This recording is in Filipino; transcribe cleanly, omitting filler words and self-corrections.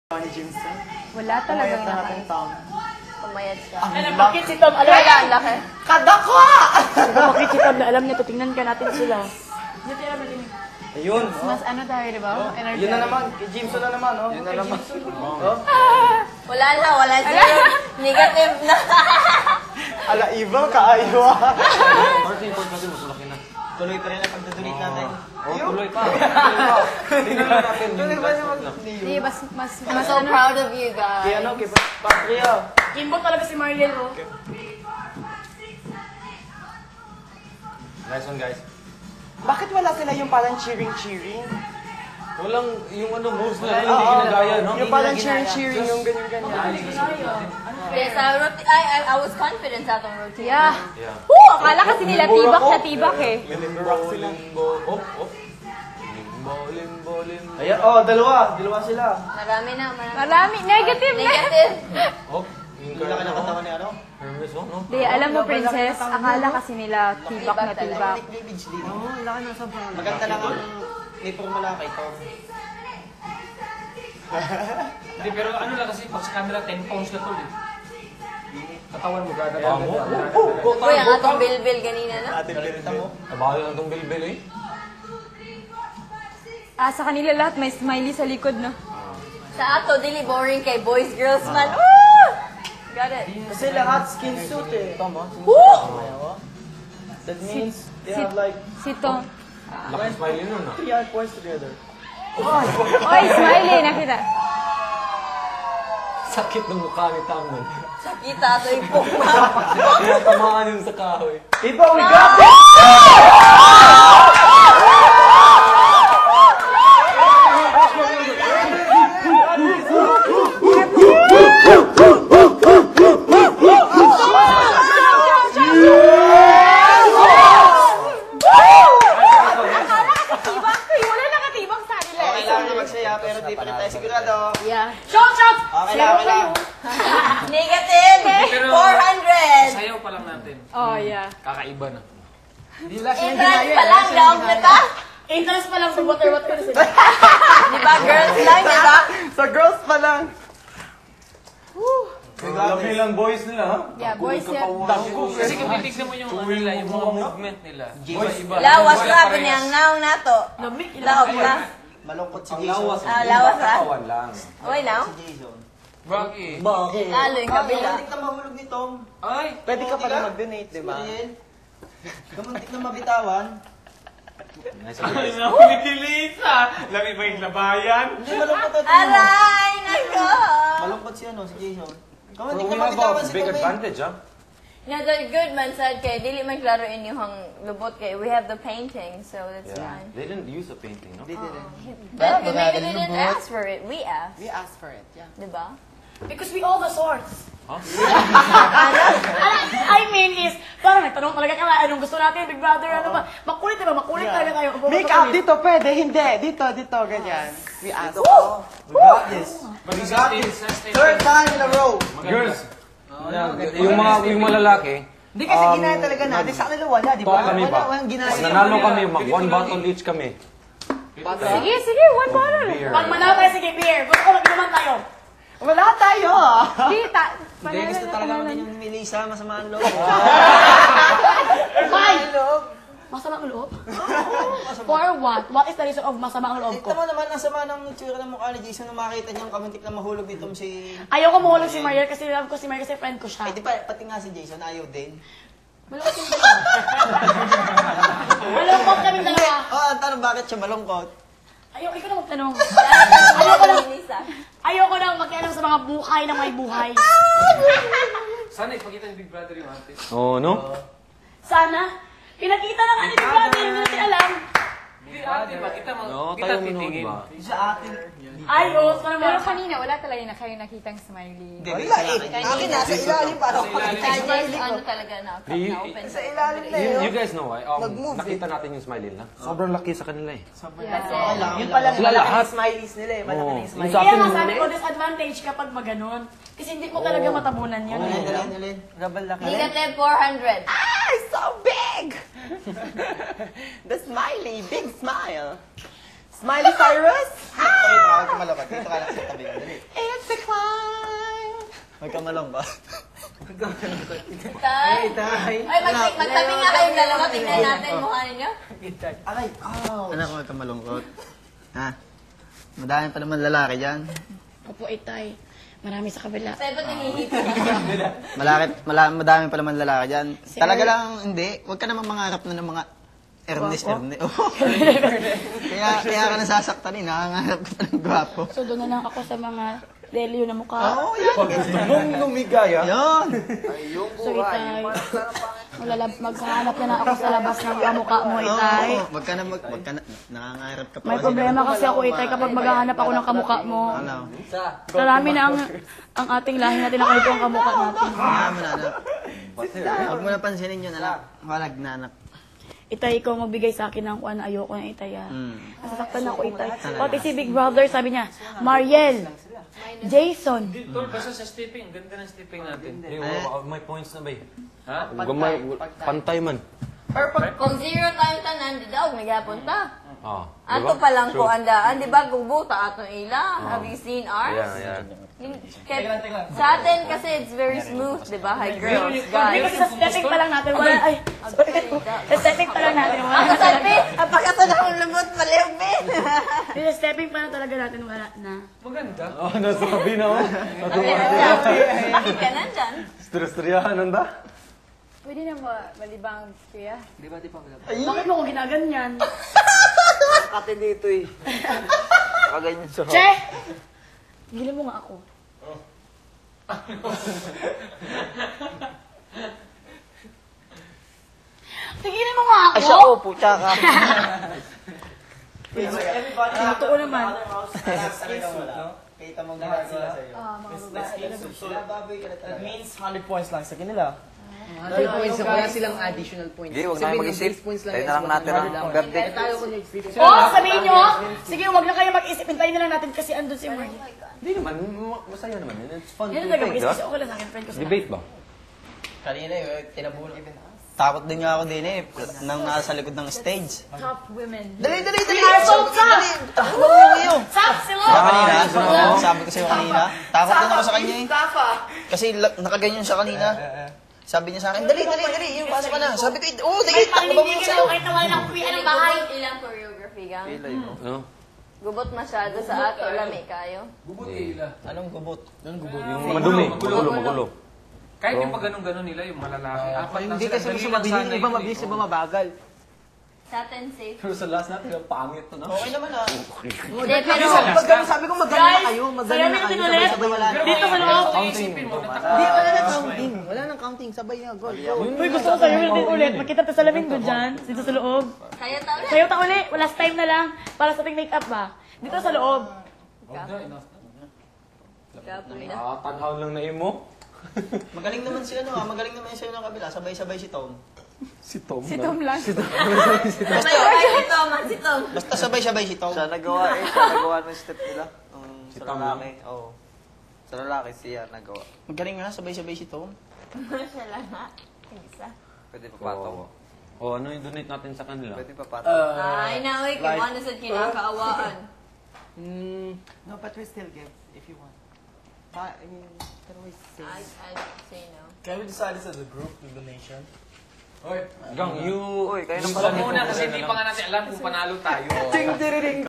ni Jimson? Wala talagang natin, Tom. Pumayad siya. Bakit si Tom? Alam Wala, ang laki. Kadako! bakit si Tom na alam niya to? Tingnan ka natin sila. Hindi tayo alam din. Ayun. Mas ano tayo, di ba? Energy. Yun na naman. Kay Jimson na naman, oh. Yun na naman. Wala na, wala zero. Negative na. Ala, Iba, kaayo ah. Parte yung point natin, mas malaki na. Tuloy pa rin ang pagdadonate natin. Tuloy pa. Tingnan natin. Tuloy pa naman. Hindi, mas I'm so proud of you guys. Kaya ano, kay Patria. Kimbo talaga si Marlene, oh. Nice one, guys. Bakit wala sila yung parang cheering-cheering? Walang yung ano moves na hindi ginagaya, no? Yung parang cheering-cheering, yung ganyan-ganyan. Yes, I was confident sa atong routine. Yeah. Yeah. Akala kasi nila tibak na tibak eh. Limbo. Op. Limbo. Ayan, oh, dalawa sila. Marami na, Marami, negative na. Negative. Op. Yung Hindi na katawan ni ano? Hermes, oh, no? Di, alam mo, princess, akala kasi nila tibak na tibak. Oo, laki na sa maganda lang ang may formula kay Tom. Hindi, pero ano lang kasi pag sa camera, 10 pounds na to eh. Katawan mo, gada. Uy, ang atong bilbil ganina na. Ating pinita mo. Nabahal lang itong bilbil, eh. Sa kanila lahat may smiley sa likod, no? Sa ato, dili boring kay boys, girls man. Woo! Got it. Kasi lahat skin suit eh. Tom, that means they have like Si Tom. Laki smiley nun, ah. 3 hard points together. Oy, smiley, nakita. Sakit ng mukha ni Tam nun. Sakita ato yung pukma. Tinatamaan yun sa kahoy. Iba, we got it! Wala nakatibak sa kanila. Okay lang na magsaya, pero di pa rin tayo sigurado. Yeah. Shout! Okay lang. Negative. Pero 400. sayaw pa lang natin. Oh, yeah. Kakaiba na. Entrance pa lang, round na ta. Entrance pa lang sa water sila. Di ba, girls lang, di ba? Sa girls pa lang. Alam nilang boys nila, ha? Yeah, boys yan. Kasi kung titignan mo yung ano nila, yung mga movement nila. Iba-iba. Lawas na, pinangnaong na to. Laog na. Malungkot si Jason. Lawas na. lang. Okay now? Si Jason. Bakit? Bakit? Lalo yung kabila. Kamuntik na mahulog ni Tom. Ay! Pwede ka pala mag-donate, di ba? Kamuntik na mabitawan. Nice one, guys. Ni Lisa! Lami ba yung labayan? Hindi, malungkot na Tom. Aray, nako! Malungkot si ano, si Jason. Well, Kamuntik we na have mabitawan a si big Tom. advantage, ha? Yeah, the good man said kay dili man klaro inyong lubot kay we have the painting, so that's Yeah. fine. They didn't use a painting, no? But maybe they didn't ask for it. We asked. We asked for it, yeah. Diba? Because we all the swords. Huh? I mean is, parang nagtanong talaga ka, anong gusto natin, Big Brother, ano ba? Makulit, diba? Makulit talaga kayo. Make up dito, pwede. Hindi. Dito, ganyan. We asked. We got this. We got this. Third time in a row. Girls! Yung mga lalaki, Hindi kasi ginaya talaga natin. Sa kanila wala, di ba? talk kami ba? Walang ginaya. Pag nanalo kami, one bottle each kami. Sige, one bottle. Beer. Pag manalo tayo, sige, beer. Gusto ko mag-inuman tayo. Wala tayo. Hindi, Hindi, gusto talaga natin yung Melissa. Masama ang loob. Why? Masama ang loob? For what? What is the reason of masama ang loob Ito ko? mo naman, ang sama ng tsura ng mukha ni Jason nung makita niyang kamuntik na mahulog nitong si... Ayoko mahulog si Mariel kasi love ko si Mariel kasi friend ko siya. Eh, di pa, pati nga si Jason, ayaw din. Malungkot yung dalawa. Malungkot kami dalawa. Oh, ang tanong, bakit siya malungkot? Ayoko, ikaw na magtanong. Lisa. Ayoko nang makialam sa mga buhay na may buhay. Sana ipakita ni Big Brother yung ate. Oh, no? Sana, pinakita na nga ni Big Brother, hindi natin alam. Hindi ate, bakita mo. No, Kita tayo manood titingin. ba? Sa atin. Ay, oo, sana Pero meron. kanina, wala talaga na kayo nakitang smiley. Wala eh. Akin nasa ilalim para Kaya ano talaga na, cup Di- na open. Sa ilalim na You, yun. you guys know why? Nag-move Nakita natin yung smiley nila. Sobrang laki sa kanila eh. Kasi, Yun pala, Sila lahat. smileys nila eh. Malaki na yung Yung smileys. sa Kaya atin, nga sabi ko, disadvantage kapag maganon. Kasi hindi mo talaga matabunan yun. Alin. Gabal laki. negative 400. Ay, so big! The smiley, big smile. Smiley Cyrus? Ay, tawag ko malapad. Dito ka lang sa tabi. Dali. Magkamalong ba? Tay. Ay, magtabi nga kayong dalawa. Tingnan natin mukha ninyo. Aray, ow! Anak, huwag ka malungkot. Ha? Madami pa naman lalaki dyan. Opo, itay. Marami sa kabila. Tay, ba't nangihito? Madami pa naman lalaki dyan. Talaga lang, hindi. Huwag ka naman mangarap na ng mga Ernest. Kaya ka nasasaktan eh. Nakangarap ka pa ng gwapo. So, doon na lang ako sa mga delyo na mukha. Oo, yan. Mong lumigaya. Yan. So, itay. Maghahanap na ako sa labas ng kamukha mo, itay. Oo, wag ka na, nangangarap ka pa. May kasi. problema kasi ako, itay, kapag maghahanap ako ng kamukha mo. Ano? Marami na ang ating lahi natin na ganito ang kamukha natin. Kaya mo na, anak. Huwag mo na pansinin yun, anak. Walag na, anak. Itay, ikaw magbigay sa akin ng kuwan na ayoko na itay. Hmm. Nasasaktan ako, itay. Pati si Big Brother, sabi niya, Mariel, Jason. Tol, basta sa stepping. Ganda ng stepping natin. May points na ba eh? Ha? Pantay man. Kung 0 tayong tanan, di daw, magyapon ta. Ah, Ato pa lang po andaan, di ba? Gubuta atong ila. Have you seen ours? yeah. Sa atin kasi it's very smooth, di ba? Hi girls, Hindi guys. kasi sa stepping pa lang natin, wala, ay, sorry. Sa stepping pa lang natin, wala. Ang sabi, apakata na akong lumot, palihog, Ben. Sa stepping pa lang talaga natin, wala na. Maganda. Oh, nasabi na ako. Bakit ka nandyan? Stress-triyahan nanda. Pwede na malibang, kuya. Bakit mo ko ginaganyan? Kati dito eh. Kaganyan sa Che! Gila mo nga ako. Tigilin mo nga ako! Ay, siya, pucha ka. Totoo naman. Kita mo ginagawa sa'yo. That means 100 points lang sa kanila. 100 points na wala silang additional points. Hindi, huwag na kayo mag-isip. Points lang Tayo na lang natin ang verdict. Tayo ko nag-isip. Oh, sabihin nyo! Sige, huwag na kayo mag-isip. Hintayin na lang natin kasi andun si Mark. Hindi naman, masaya naman yun. It's fun Yan to ang think, nag-business. ah. Okay lang sa akin, friend ko sila. Debate ba? Kanina eh, tinabuhan kita. Takot din nga ako din eh, nang nasa likod ng stage. Top women. Dali! We are so tough! Takbo mo kayo! Top sila! Kanina, sabi ko sa'yo kanina, takot din ako sa kanya eh. Kasi nakaganyan siya kanina. Sabi niya sa akin, dali, yung pasok ka na. Sabi ko, dali, takbo ba mo Paninigil sa'yo? ako kahit nawala ng kuya ng bahay. Ilang choreography gang? No? Gubot masyado sa ato, lami kayo. Bubuti ila. Anong gubot? Yung madumi, magulo. Kahit yung pag ganun-ganun nila, yung malalaki. Apat lang Hindi sila. kasi Dali gusto lang mabilis, sana iba yun mabilis, eh. iba mabagal. Sa atin safe. Pero sa last natin, ang pangit to, no? Okay naman ah. Hindi, pero Magaling, sabi ko magaling na Guys, kayo, magaling sabi na natin kayo, ulit. sabay-sabay wala na. Dito sa loob. Isipin mo, Hindi, wala na counting. Wala nang counting, sabay na, goal. Uy, gusto ko sa'yo din ulit. Magkita tayo sa lamin ko dyan. Dito sa loob. kaya ta ulit. Sayo ta uli. Last time na lang. Para sa ating make-up ba? Dito sa loob. Gapo na. Tanhaw lang na imo. Magaling naman si ano ah, magaling naman yung sa'yo ng kabila. Sabay-sabay si Tom. Si Tom. Si Tom lang. Si Tom, si Tom. Basta sabay-sabay si Tom. Siya nagawa ng step nila. Si Sa Tom lalaki, oo. Sa lalaki siya nagawa. Magaling nga, sabay-sabay si Tom. Siya lang ha. Isa. Pwede papataw. O, ano yung donate natin sa kanila? Pwede papataw. Ay, naoy, kung ano sa kinakaawaan. No, but we still give if you want. I mean, can we say? I say no. Can we decide this as a group, the donation? Oy, Gang, you... Uy, kayo na Wag muna kasi hindi pa nga natin alam kung panalo tayo. Ting, tiriring.